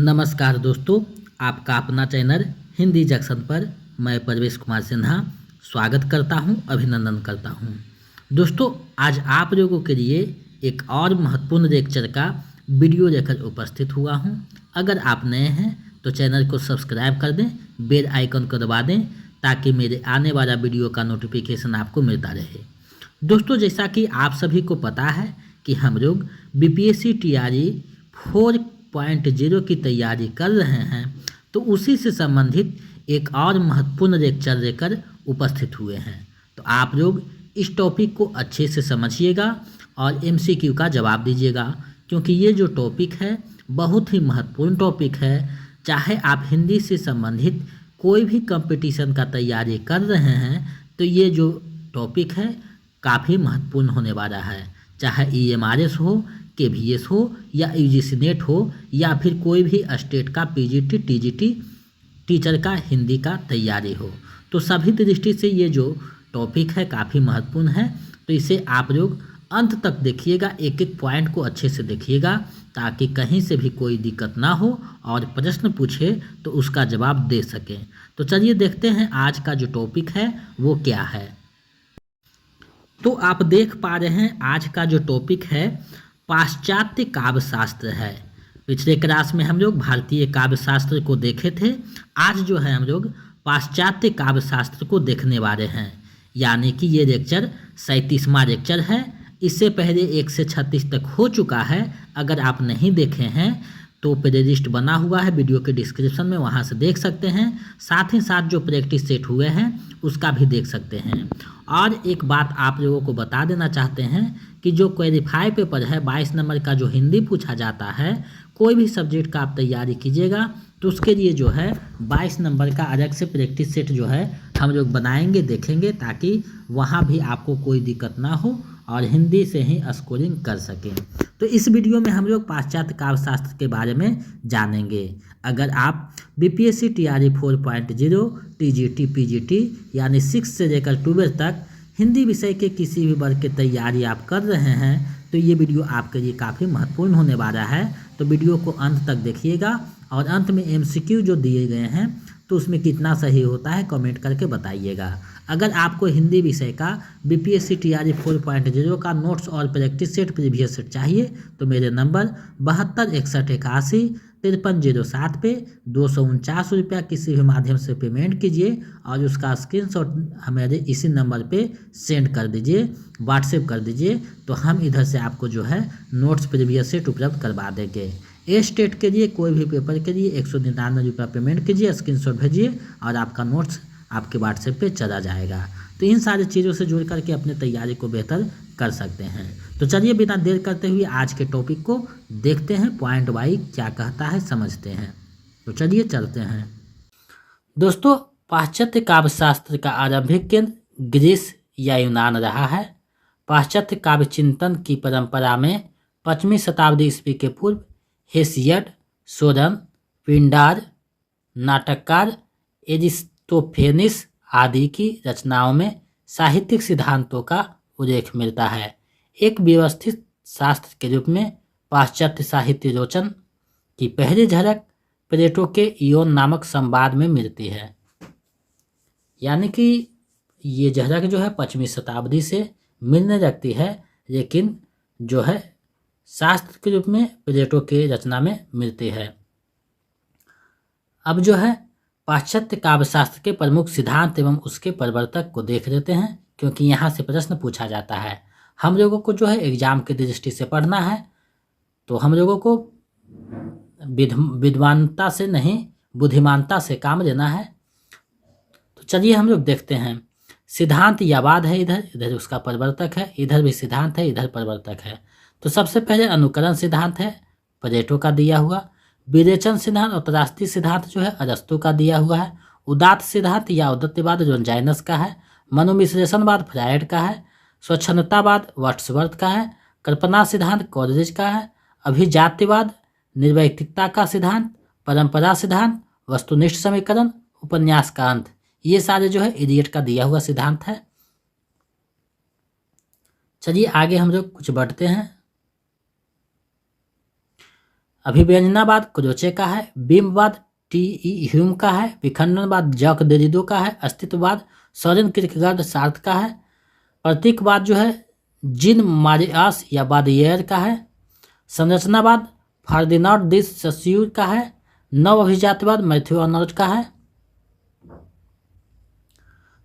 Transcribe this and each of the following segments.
नमस्कार दोस्तों, आपका अपना चैनल हिंदी जंक्शन पर मैं परवेश कुमार सिन्हा स्वागत करता हूं, अभिनंदन करता हूं। दोस्तों, आज आप लोगों के लिए एक और महत्वपूर्ण लेक्चर का वीडियो लेकर उपस्थित हुआ हूं। अगर आप नए हैं तो चैनल को सब्सक्राइब कर दें, बेल आइकन को दबा दें ताकि मेरे आने वाला वीडियो का नोटिफिकेशन आपको मिलता रहे। दोस्तों, जैसा कि आप सभी को पता है कि हम लोग बीपीएससी टीआरई 4.0 की तैयारी कर रहे हैं, तो उसी से संबंधित एक और महत्वपूर्ण लेक्चर लेकर उपस्थित हुए हैं। तो आप लोग इस टॉपिक को अच्छे से समझिएगा और एमसीक्यू का जवाब दीजिएगा, क्योंकि ये जो टॉपिक है बहुत ही महत्वपूर्ण टॉपिक है। चाहे आप हिंदी से संबंधित कोई भी कंपटीशन का तैयारी कर रहे हैं तो ये जो टॉपिक है काफ़ी महत्वपूर्ण होने वाला है। चाहे ईएमआरएस हो, केवीएस हो या यूजीसी नेट हो या फिर कोई भी स्टेट का पीजीटी टीजीटी टीचर का हिंदी का तैयारी हो, तो सभी दृष्टि से ये जो टॉपिक है काफ़ी महत्वपूर्ण है। तो इसे आप लोग अंत तक देखिएगा, एक एक पॉइंट को अच्छे से देखिएगा ताकि कहीं से भी कोई दिक्कत ना हो और प्रश्न पूछे तो उसका जवाब दे सकें। तो चलिए देखते हैं आज का जो टॉपिक है वो क्या है। तो आप देख पा रहे हैं आज का जो टॉपिक है पाश्चात्य काव्य शास्त्र है। पिछले क्लास में हम लोग भारतीय काव्य शास्त्र को देखे थे। आज जो है हम लोग पाश्चात्य काव्य शास्त्र को देखने वाले हैं, यानी कि ये लेक्चर 37वां लेक्चर है। इससे पहले 1 से 36 तक हो चुका है। अगर आप नहीं देखे हैं तो प्लेलिस्ट बना हुआ है वीडियो के डिस्क्रिप्शन में, वहाँ से देख सकते हैं। साथ ही साथ जो प्रैक्टिस सेट हुए हैं उसका भी देख सकते हैं। और एक बात आप लोगों को बता देना चाहते हैं कि जो क्वालिफाई पेपर है 22 नंबर का जो हिंदी पूछा जाता है, कोई भी सब्जेक्ट का आप तैयारी कीजिएगा तो उसके लिए जो है 22 नंबर का अलग से प्रैक्टिस सेट जो है हम लोग बनाएंगे, देखेंगे, ताकि वहाँ भी आपको कोई दिक्कत ना हो और हिंदी से ही स्कोरिंग कर सकें। तो इस वीडियो में हम लोग पाश्चात्य काव्य शास्त्र के बारे में जानेंगे। अगर आप बीपीएससी टीआरई 4.0 टीजीटी पीजीटी यानी 6 से लेकर 12 तक हिंदी विषय के किसी भी वर्ग की तैयारी आप कर रहे हैं तो ये वीडियो आपके लिए काफ़ी महत्वपूर्ण होने वाला है। तो वीडियो को अंत तक देखिएगा और अंत में एमसीक्यू जो दिए गए हैं तो उसमें कितना सही होता है कमेंट करके बताइएगा। अगर आपको हिंदी विषय का बीपीएससी टीआरई 4.0 का नोट्स और प्रैक्टिस सेट प्रीवियस सेट चाहिए तो मेरे नंबर 7261815307 पे 249 रुपया किसी भी माध्यम से पेमेंट कीजिए और उसका स्क्रीनशॉट हमारे इसी नंबर पे सेंड कर दीजिए, व्हाट्सएप कर दीजिए, तो हम इधर से आपको जो है नोट्स प्रीवियस सेट उपलब्ध करवा देंगे। ए स्टेट के लिए कोई भी पेपर के लिए 199 रुपया पेमेंट कीजिए, स्क्रीनशॉट भेजिए और आपका नोट्स आपके व्हाट्सएप पे चला जाएगा। तो इन सारी चीज़ों से जुड़ करके अपने तैयारी को बेहतर कर सकते हैं। तो चलिए बिना देर करते हुए आज के टॉपिक को देखते हैं, पॉइंट वाइज क्या कहता है समझते हैं। तो चलिए चलते हैं। दोस्तों, पाश्चात्य काव्य शास्त्र का आरंभिक केंद्र ग्रीस या यूनान रहा है। पाश्चात्य काव्य चिंतन की परंपरा में 5वीं शताब्दी ईस्वी के पूर्व हेसियड, सोरन, पिंडार, नाटककार एरिस्टोफेनिस आदि की रचनाओं में साहित्यिक सिद्धांतों का उल्लेख मिलता है। एक व्यवस्थित शास्त्र के रूप में पाश्चात्य साहित्य रोचन की पहली झलक प्लेटो के इयोन नामक संवाद में मिलती है। यानी कि ये झलक जो है 5वीं शताब्दी से मिलने लगती है, लेकिन जो है शास्त्र के रूप में प्लेटो के रचना में मिलती है। अब जो है पाश्चात्य काव्य शास्त्र के प्रमुख सिद्धांत एवं उसके प्रवर्तक को देख लेते हैं, क्योंकि यहाँ से प्रश्न पूछा जाता है। हम लोगों को जो है एग्जाम की दृष्टि से पढ़ना है, तो हम लोगों को विद्वानता से नहीं बुद्धिमानता से काम लेना है। तो चलिए हम लोग देखते हैं। सिद्धांत या वाद है, इधर उसका प्रवर्तक है, इधर भी सिद्धांत है, इधर प्रवर्तक है। तो सबसे पहले अनुकरण सिद्धांत है प्लेटो का दिया हुआ। विवेचन सिद्धांत और त्रास्ती सिद्धांत जो है अरस्तु का दिया हुआ है। उदात्त सिद्धांत या उदात्तवाद जोनजाइनस का है। मनोविश्लेषणवाद फ्रायड का है। स्वच्छंदतावाद वर्ड्सवर्थ का है। कल्पना सिद्धांत कॉलरिज का है। अभिजात्यवाद निर्वैयक्तिकता का सिद्धांत। परंपरा सिद्धांत वस्तुनिष्ठ समीकरण, उपन्यास का अंत, ये सारे जो है इलियट का दिया हुआ सिद्धांत है। चलिए आगे हम लोग कुछ बढ़ते हैं। अभिव्यंजनावाद क्रोचे का है, बिंबवाद टी ह्यूम का है, विखंडनवाद जैक देरिडो का है, अस्तित्ववाद सोरेन किरकेगार्ड सार्थ का है, प्रतीकवाद जो है जीन मारियास या बादियर का है, संरचनावाद फर्दिनांड दी सस्यूर का है, नव अभिजातवाद मैथ्यू अर्नोल्ट का है,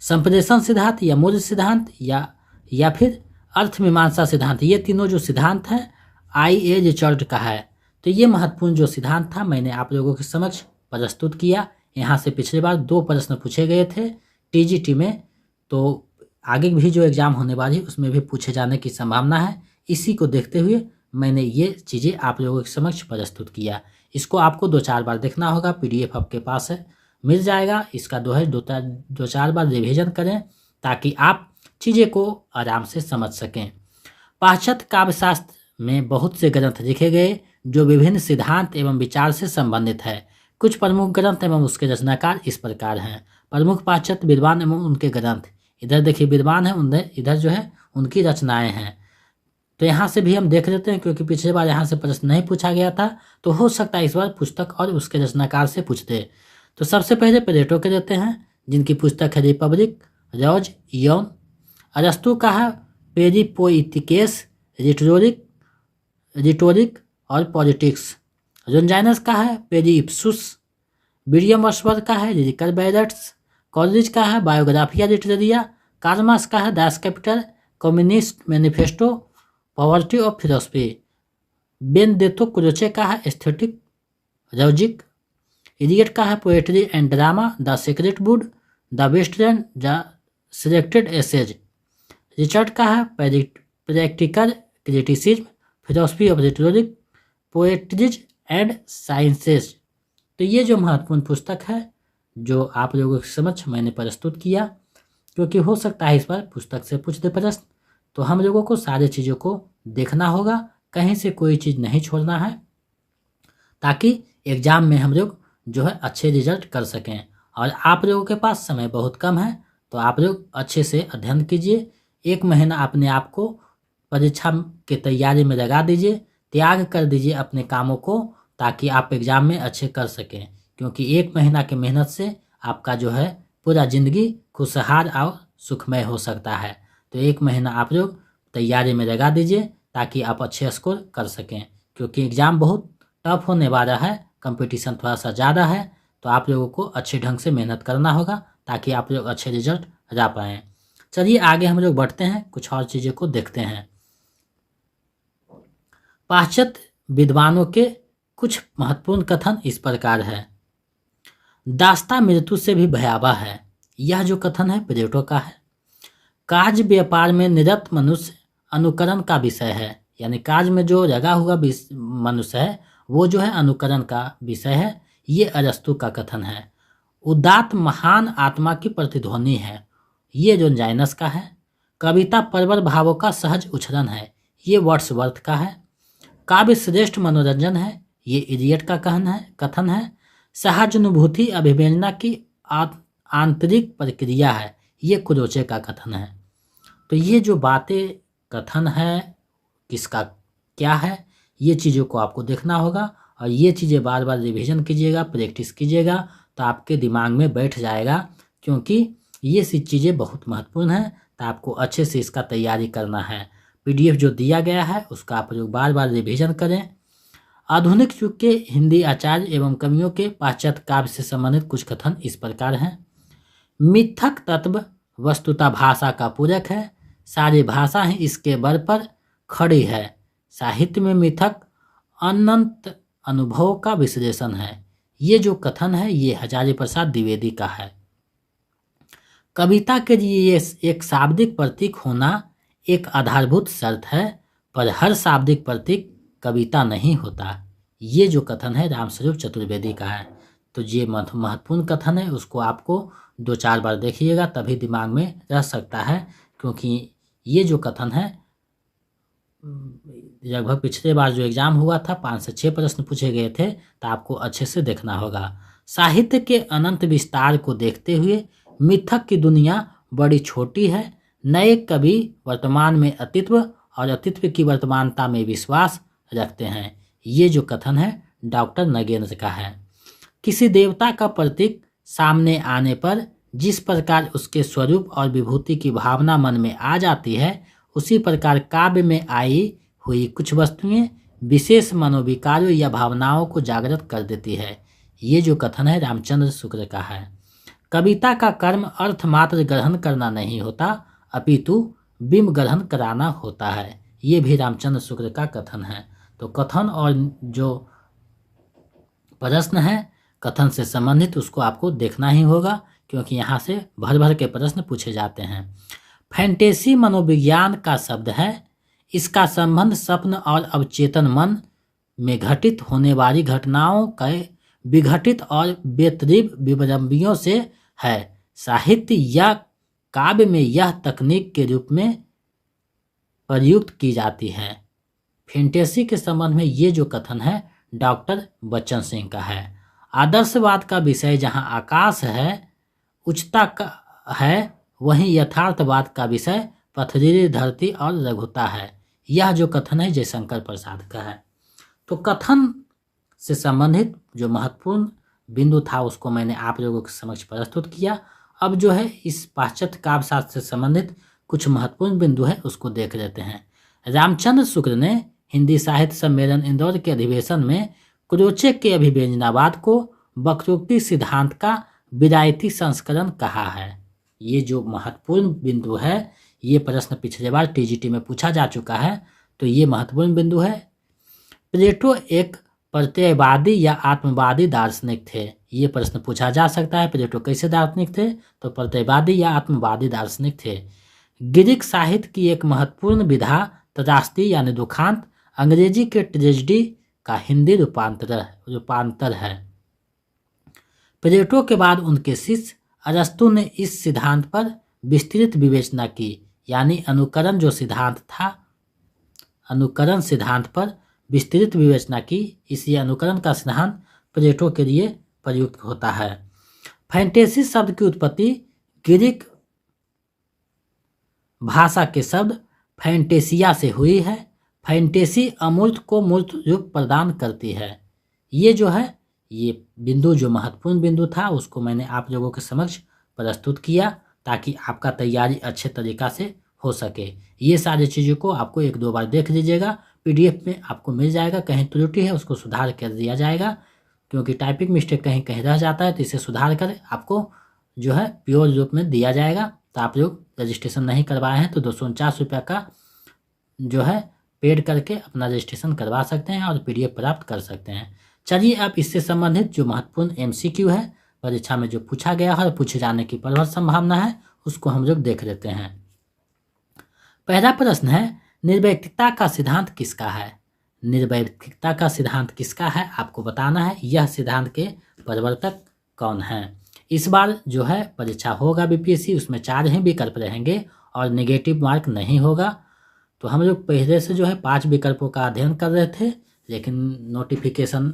संप्रेषण सिद्धांत या मूल्य सिद्धांत या फिर अर्थ मीमांसा सिद्धांत, ये तीनों जो सिद्धांत हैं I.A. रिचर्ड का है। तो ये महत्वपूर्ण जो सिद्धांत था मैंने आप लोगों के समक्ष प्रस्तुत किया। यहाँ से पिछले बार 2 प्रश्न पूछे गए थे TGT में, तो आगे भी जो एग्जाम होने वाली है उसमें भी पूछे जाने की संभावना है। इसी को देखते हुए मैंने ये चीज़ें आप लोगों के समक्ष प्रस्तुत किया। इसको आपको 2-4 बार देखना होगा, PDF आपके पास है, मिल जाएगा। इसका 2-4 बार रिविजन करें ताकि आप चीज़ें को आराम से समझ सकें। पाश्चात्य काव्यशास्त्र में बहुत से ग्रंथ लिखे गए जो विभिन्न सिद्धांत एवं विचार से संबंधित है। कुछ प्रमुख ग्रंथ एवं उसके रचनाकार इस प्रकार हैं। प्रमुख पाश्चात्य विद्वान एवं उनके ग्रंथ, इधर देखिए विद्वान है, उधर इधर जो है उनकी रचनाएं हैं। तो यहाँ से भी हम देख लेते हैं, क्योंकि पिछले बार यहाँ से प्रश्न नहीं पूछा गया था, तो हो सकता है इस बार पुस्तक और उसके रचनाकार से पूछते। तो सबसे पहले प्लेटो के देते हैं, जिनकी पुस्तक है रिपब्लिक, रॉज यौन। अरस्तु का है पेरिपोइटिकेस, रिटोरिक और पॉलिटिक्स। रोंजाइनस का है पेरिप्सुस। विलियम वर्ड्सवर्थ का है लिरिकल बैलेट्स। कॉलेरिज का है बायोग्राफिया लिटरेरिया। कार्मास का है Das Kapital, communist manifesto, poverty of philosophy. Benedetto Croce का है एस्थेटिक लॉजिक। इलियट का है poetry and drama, the secret wood, the wasteland, the selected essays. Richard का है practical criticism, philosophy of rhetoric, poetries and sciences. तो ये जो महत्वपूर्ण पुस्तक है जो आप लोगों के समक्ष मैंने प्रस्तुत किया, क्योंकि हो सकता है इस बार पुस्तक से पूछते प्रश्न, तो हम लोगों को सारी चीज़ों को देखना होगा, कहीं से कोई चीज़ नहीं छोड़ना है, ताकि एग्ज़ाम में हम लोग जो है अच्छे रिजल्ट कर सकें। और आप लोगों के पास समय बहुत कम है, तो आप लोग अच्छे से अध्ययन कीजिए। 1 महीना अपने आप को परीक्षा की तैयारी में लगा दीजिए, त्याग कर दीजिए अपने कामों को, ताकि आप एग्ज़ाम में अच्छे कर सकें। क्योंकि 1 महीना की मेहनत से आपका जो है पूरा ज़िंदगी खुशहाल और सुखमय हो सकता है। तो 1 महीना आप लोग तैयारी में लगा दीजिए ताकि आप अच्छे स्कोर कर सकें, क्योंकि एग्ज़ाम बहुत टफ होने वाला है, कंपटीशन थोड़ा सा ज़्यादा है। तो आप लोगों को अच्छे ढंग से मेहनत करना होगा ताकि आप लोग अच्छे रिजल्ट ला पाएँ। चलिए आगे हम लोग बढ़ते हैं, कुछ और चीज़ों को देखते हैं। पाश्चात्य विद्वानों के कुछ महत्वपूर्ण कथन इस प्रकार है। दास्ता मृत्यु से भी भयावह है। यह जो कथन है प्लेटो का है। कार्य व्यापार में निरत मनुष्य अनुकरण का विषय है, यानी कार्य में जो लगा हुआ मनुष्य है वो जो है अनुकरण का विषय है। ये अरस्तु का कथन है। उदात्त महान आत्मा की प्रतिध्वनि है, ये रोंजाइनस का है। कविता प्रबल भावों का सहज उच्छरण है, ये वर्ड्सवर्थ का है। काव्य श्रेष्ठ मनोरंजन है, ये इलियट का कथन है। सहानुभूति अभिव्यंजना की आंतरिक प्रक्रिया है, ये क्रोचे का कथन है। तो ये जो बातें कथन है किसका क्या है, ये चीज़ों को आपको देखना होगा, और ये चीज़ें बार बार रिवीजन कीजिएगा, प्रैक्टिस कीजिएगा, तो आपके दिमाग में बैठ जाएगा। क्योंकि ये सी चीज़ें बहुत महत्वपूर्ण हैं, तो आपको अच्छे से इसका तैयारी करना है। PDF जो दिया गया है उसका आप लोग बार बार रिवीजन करें। आधुनिक युग के हिंदी आचार्य एवं कवियों के पाश्चात्य काव्य से संबंधित कुछ कथन इस प्रकार हैं। मिथक तत्व वस्तुतः भाषा का पूरक है, सारी भाषा ही इसके बल पर खड़ी है। साहित्य में मिथक अनंत अनुभव का विश्लेषण है। ये जो कथन है ये हजारी प्रसाद द्विवेदी का है। कविता के लिए ये एक शाब्दिक प्रतीक होना एक आधारभूत शर्त है, पर हर शाब्दिक प्रतीक कविता नहीं होता। ये जो कथन है रामस्वरूप चतुर्वेदी का है। तो ये महत्वपूर्ण कथन है, उसको आपको 2-4 बार देखिएगा तभी दिमाग में रह सकता है। क्योंकि ये जो कथन है लगभग पिछले बार जो एग्ज़ाम हुआ था 5 से 6 प्रश्न पूछे गए थे, तो आपको अच्छे से देखना होगा। साहित्य के अनंत विस्तार को देखते हुए मिथक की दुनिया बड़ी छोटी है। नए कवि वर्तमान में अतित्व और अतित्व की वर्तमानता में विश्वास रखते हैं। ये जो कथन है डॉक्टर नगेंद्र का है। किसी देवता का प्रतीक सामने आने पर जिस प्रकार उसके स्वरूप और विभूति की भावना मन में आ जाती है, उसी प्रकार काव्य में आई हुई कुछ वस्तुएं विशेष मनोविकारों या भावनाओं को जागृत कर देती है। ये जो कथन है रामचंद्र शुक्ल का है। कविता का कर्म अर्थ मात्र ग्रहण करना नहीं होता, अपितु बिंब ग्रहण कराना होता है। ये भी रामचंद्र शुक्ल का कथन है। तो कथन और जो प्रश्न है कथन से संबंधित उसको आपको देखना ही होगा, क्योंकि यहाँ से भर भर के प्रश्न पूछे जाते हैं। फैंटेसी मनोविज्ञान का शब्द है। इसका संबंध स्वप्न और अवचेतन मन में घटित होने वाली घटनाओं के विघटित और बेतरतीब विवरणियों से है। साहित्य या काव्य में यह तकनीक के रूप में प्रयुक्त की जाती है। फैंटेसी के संबंध में ये जो कथन है डॉक्टर बच्चन सिंह का है। आदर्शवाद का विषय जहाँ आकाश है, उच्चता का है, वहीं यथार्थवाद का विषय पथरीली धरती और लघुता है। यह जो कथन है जयशंकर प्रसाद का है। तो कथन से संबंधित जो महत्वपूर्ण बिंदु था उसको मैंने आप लोगों के समक्ष प्रस्तुत किया। अब जो है इस पाश्चात्य काव्य शास्त्र से संबंधित कुछ महत्वपूर्ण बिंदु है उसको देख लेते हैं। रामचंद्र शुक्ल ने हिंदी साहित्य सम्मेलन इंदौर के अधिवेशन में क्रोचे के अभिव्यंजनावाद को वक्रोक्ति सिद्धांत का विरायती संस्करण कहा है। ये जो महत्वपूर्ण बिंदु है, ये प्रश्न पिछले बार टीजीटी में पूछा जा चुका है, तो ये महत्वपूर्ण बिंदु है। प्लेटो एक प्रत्ययवादी या आत्मवादी दार्शनिक थे। ये प्रश्न पूछा जा सकता है, प्लेटो कैसे दार्शनिक थे? तो प्रत्ययवादी या आत्मवादी दार्शनिक थे। ग्रीक साहित्य की एक महत्वपूर्ण विधा त्रासदी यानी दुखांत अंग्रेजी के ट्रेजेडी का हिंदी रूपांतर है। प्लेटो के बाद उनके शिष्य अरस्तु ने इस सिद्धांत पर विस्तृत विवेचना की, यानी अनुकरण जो सिद्धांत था, अनुकरण सिद्धांत पर विस्तृत विवेचना की। इसलिए अनुकरण का सिद्धांत प्लेटो के लिए प्रयुक्त होता है। फैंटेसी शब्द की उत्पत्ति ग्रीक भाषा के शब्द फैंटेसिया से हुई है। फैंटेसी अमूर्त को मूर्त रूप प्रदान करती है। ये जो है ये बिंदु जो महत्वपूर्ण बिंदु था उसको मैंने आप लोगों के समक्ष प्रस्तुत किया ताकि आपका तैयारी अच्छे तरीक़ा से हो सके। ये सारी चीज़ों को आपको एक दो बार देख लीजिएगा, पीडीएफ में आपको मिल जाएगा। कहीं त्रुटि है उसको सुधार कर दिया जाएगा, क्योंकि टाइपिंग मिस्टेक कहीं कहीं रह जाता है, तो इसे सुधार कर आपको जो है प्योर रूप में दिया जाएगा। तो आप लोग रजिस्ट्रेशन नहीं करवाए हैं तो 249 रुपये का जो है पेड करके अपना रजिस्ट्रेशन करवा सकते हैं और पीडीएफ प्राप्त कर सकते हैं। चलिए अब इससे संबंधित जो महत्वपूर्ण एमसीक्यू है परीक्षा में जो पूछा गया है और पूछे जाने की प्रबल संभावना है उसको हम लोग देख लेते हैं। पहला प्रश्न है, निर्वैयक्तिकता का सिद्धांत किसका है? निर्वैयक्तिकता का सिद्धांत किसका है आपको बताना है। यह सिद्धांत के प्रवर्तक कौन हैं? इस बार जो है परीक्षा होगा बीपीएससी, उसमें 4 ही विकल्प रहेंगे और नेगेटिव मार्क नहीं होगा। तो हम लोग पहले से जो है 5 विकल्पों का अध्ययन कर रहे थे, लेकिन नोटिफिकेशन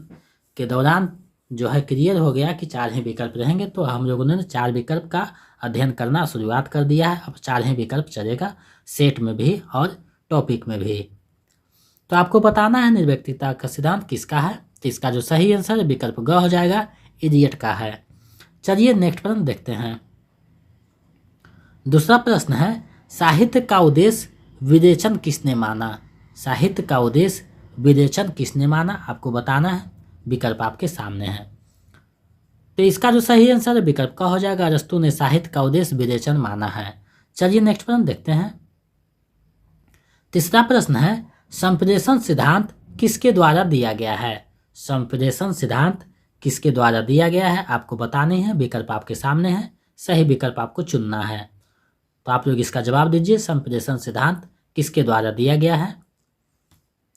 के दौरान जो है क्लियर हो गया कि 4 ही विकल्प रहेंगे, तो हम लोगों ने 4 विकल्प का अध्ययन करना शुरुआत कर दिया है। अब 4 ही विकल्प चलेगा, सेट में भी और टॉपिक में भी। तो आपको बताना है निर्वैयक्तिकता का सिद्धांत किसका है। तो इसका जो सही आंसर विकल्प ग हो जाएगा, इडियट का है। चलिए नेक्स्ट प्रश्न देखते हैं। दूसरा प्रश्न है, साहित्य का उद्देश्य विवेचन किसने माना? साहित्य का उद्देश्य विवेचन किसने माना आपको बताना है। विकल्प आपके सामने है। तो इसका जो सही आंसर है विकल्प का हो जाएगा, अरस्तु ने साहित्य का उद्देश्य विवेचन माना है। चलिए नेक्स्ट प्रश्न देखते हैं। तीसरा प्रश्न है, संप्रेषण सिद्धांत किसके द्वारा दिया गया है? संप्रेषण सिद्धांत किसके द्वारा दिया गया है आपको बताने हैं। विकल्प आपके सामने है, सही विकल्प आपको चुनना है। तो आप लोग इसका जवाब दीजिए, संप्रेषण सिद्धांत किसके द्वारा दिया गया है।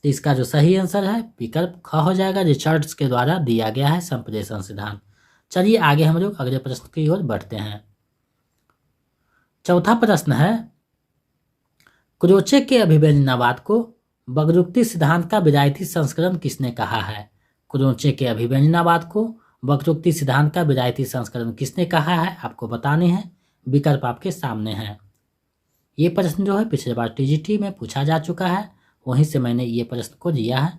तो इसका जो सही आंसर है विकल्प ख हो जाएगा, रिचर्ड्स के द्वारा दिया गया है संप्रेषण सिद्धांत। चलिए आगे हम लोग अगले प्रश्न की ओर बढ़ते हैं। चौथा प्रश्न है, क्रोचे के अभिव्यंजनावाद को वक्रोक्ति सिद्धांत का विरायती संस्करण किसने कहा है? क्रोचे के अभिव्यंजनावाद को वक्रोक्ति सिद्धांत का विरायती संस्करण किसने कहा है आपको बताने हैं। विकल्प आपके सामने हैं। ये प्रश्न जो है पिछले बार टीजीटी में पूछा जा चुका है, वहीं से मैंने ये प्रश्न को दिया है।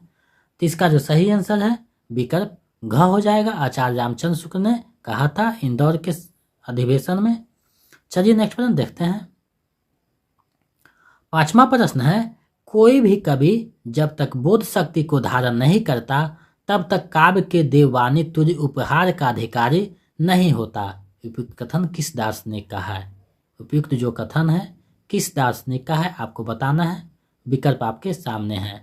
तो इसका जो सही आंसर है विकल्प घ हो जाएगा। आचार्य रामचंद्र शुक्ल ने कहा था इंदौर के अधिवेशन में। चलिए नेक्स्ट प्रश्न देखते हैं। 5वां प्रश्न है, कोई भी कवि जब तक बोध शक्ति को धारण नहीं करता तब तक काव्य के देववाणी तुल्य उपहार का अधिकारी नहीं होता। उपयुक्त कथन किस दार्शनिक का है? उपयुक्त जो कथन है किस दार्शनिक का है आपको बताना है। विकल्प आपके सामने है।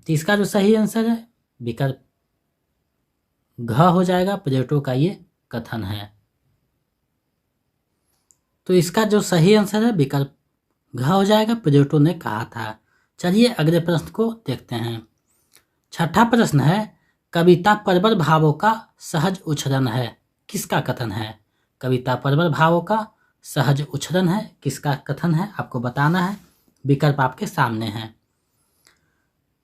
तो इसका जो सही आंसर है विकल्प घ हो जाएगा। प्लेटो का ये कथन है। तो इसका जो सही आंसर है विकल्प घ हो जाएगा। प्लेटो ने कहा था। चलिए अगले प्रश्न को देखते हैं। 6ठा प्रश्न है, कविता प्रबल भावों का सहज उच्छरण है, किसका कथन है? कविता प्रबल भावों का सहज उच्छरण है, किसका कथन है आपको बताना है। विकल्प आपके सामने है।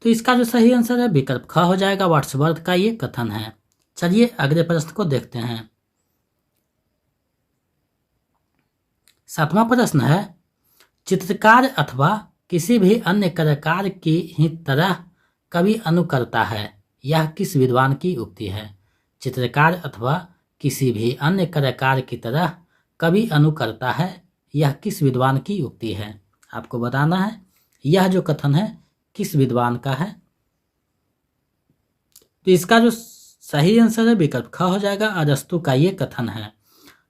तो इसका जो सही आंसर है विकल्प ख हो जाएगा। वर्ड्सवर्थ का ये कथन है। चलिए अगले प्रश्न को देखते हैं। 7वां प्रश्न है, चित्रकार अथवा किसी भी अन्य कलाकार की ही तरह कवि अनुकरता है, यह किस विद्वान की उक्ति है? चित्रकार अथवा किसी भी अन्य कलाकार की तरह कवि अनुकरता है, यह किस विद्वान की उक्ति है आपको बताना है। यह जो कथन है किस विद्वान का है? तो इसका जो सही आंसर है विकल्प ख हो जाएगा। अरस्तु का ये कथन है।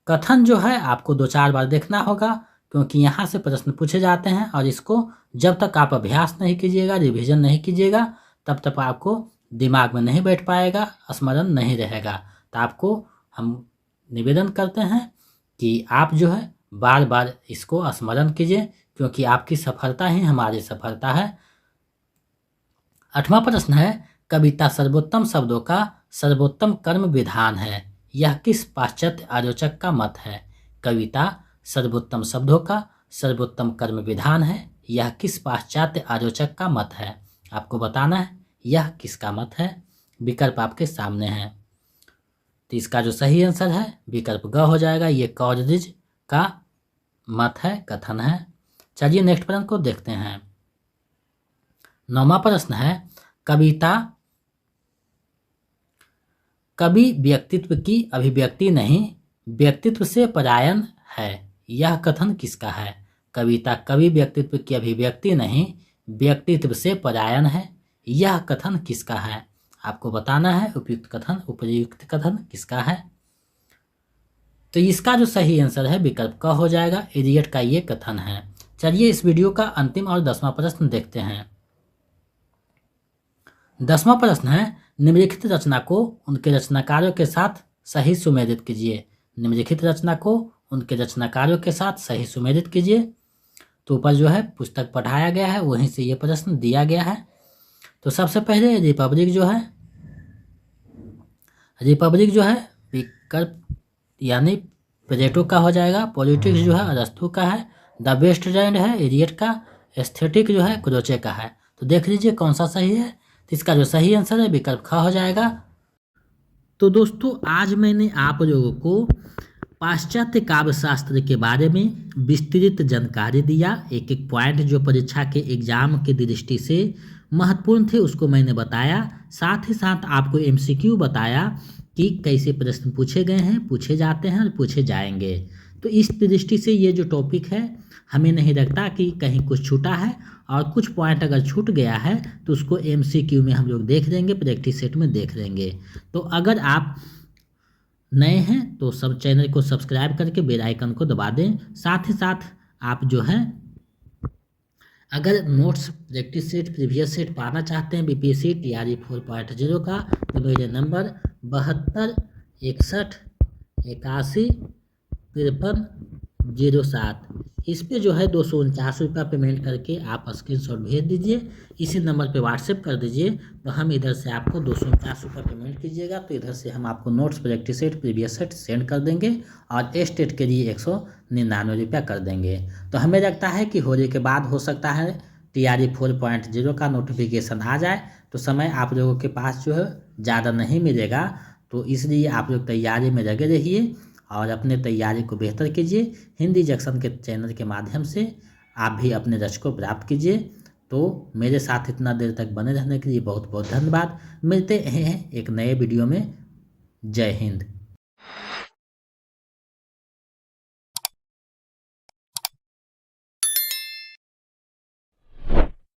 कथन जो है आपको 2-4 बार देखना होगा क्योंकि यहाँ से प्रश्न पूछे जाते हैं और इसको जब तक आप अभ्यास नहीं कीजिएगा, रिवीजन नहीं कीजिएगा, तब तक आपको दिमाग में नहीं बैठ पाएगा, स्मरण नहीं रहेगा। तो आपको हम निवेदन करते हैं कि आप जो है बार बार इसको स्मरण कीजिए क्योंकि आपकी सफलता ही हमारी सफलता है। 8वां प्रश्न है, कविता सर्वोत्तम शब्दों का सर्वोत्तम कर्म विधान है, यह किस पाश्चात्य आलोचक का मत है? कविता सर्वोत्तम शब्दों का सर्वोत्तम कर्म विधान है, यह किस पाश्चात्य आलोचक का मत है आपको बताना है। यह किसका मत है? विकल्प आपके सामने है। तो इसका जो सही आंसर है विकल्प ग हो जाएगा। ये कॉलरिज का मत है, कथन है। चलिए नेक्स्ट प्रश्न को देखते हैं। 9वां प्रश्न है, कवि व्यक्तित्व की अभिव्यक्ति नहीं व्यक्तित्व से पलायन है, यह कथन किसका है? कविता कवि व्यक्तित्व की अभिव्यक्ति नहीं व्यक्तित्व से पलायन है, यह कथन किसका है आपको बताना है। उपयुक्त कथन किसका है? तो इसका जो सही आंसर है विकल्प क हो जाएगा। इडियट का ये कथन है। चलिए इस वीडियो का अंतिम और 10वां प्रश्न देखते हैं। 10वां प्रश्न है, निम्नलिखित रचना को उनके रचनाकारों के साथ सही सुमेलित कीजिए। निम्नलिखित रचना को उनके रचनाकारों के साथ सही सुमेलित कीजिए। तो ऊपर जो है पुस्तक पढ़ाया गया है, वहीं से ये प्रश्न दिया गया है। तो सबसे पहले रिपब्लिक जो है विकल्प यानी प्लेटो का हो जाएगा। पॉलिटिक्स जो है अरस्तु का है। द वेस्ट लैंड है इडियट का। एस्थेटिक जो है क्रोचे का है। तो देख लीजिए कौन सा सही है। तो इसका जो सही आंसर है विकल्प ख हो जाएगा। तो दोस्तों आज मैंने आप लोगों को पाश्चात्य काव्य शास्त्र के बारे में विस्तृत जानकारी दिया। एक एक पॉइंट जो परीक्षा के एग्जाम की दृष्टि से महत्वपूर्ण थे उसको मैंने बताया। साथ ही साथ आपको एमसीक्यू बताया कि कैसे प्रश्न पूछे गए हैं, पूछे जाते हैं और पूछे जाएंगे। तो इस दृष्टि से ये जो टॉपिक है हमें नहीं लगता कि कहीं कुछ छूटा है, और कुछ पॉइंट अगर छूट गया है तो उसको एमसीक्यू में हम लोग देख लेंगे, प्रैक्टिस सेट में देख लेंगे। तो अगर आप नए हैं तो सब चैनल को सब्सक्राइब करके बेल आइकन को दबा दें। साथ ही साथ आप जो है अगर notes practice set previous set पाना चाहते हैं बीपीएससी TRE 4.0 का, तो मेरे नंबर 72 61 81 53 07 इस पे जो है 249 रुपया पेमेंट करके आप स्क्रीनशॉट भेज दीजिए। इसी नंबर पे व्हाट्सएप कर दीजिए, तो हम इधर से आपको 249 रुपया पेमेंट कीजिएगा तो इधर से हम आपको notes practice set previous set send कर देंगे और टेट के लिए 199 रुपया कर देंगे। तो हमें लगता है कि होली के बाद हो सकता है TRE 4.0 का नोटिफिकेशन आ जाए, तो समय आप लोगों के पास जो है ज़्यादा नहीं मिलेगा। तो इसलिए आप लोग तैयारी में लगे रहिए और अपने तैयारी को बेहतर कीजिए। हिंदी जंक्शन के चैनल के माध्यम से आप भी अपने लक्ष्य को प्राप्त कीजिए। तो मेरे साथ इतना देर तक बने रहने के लिए बहुत बहुत धन्यवाद। मिलते हैं एक नए वीडियो में। जय हिंद।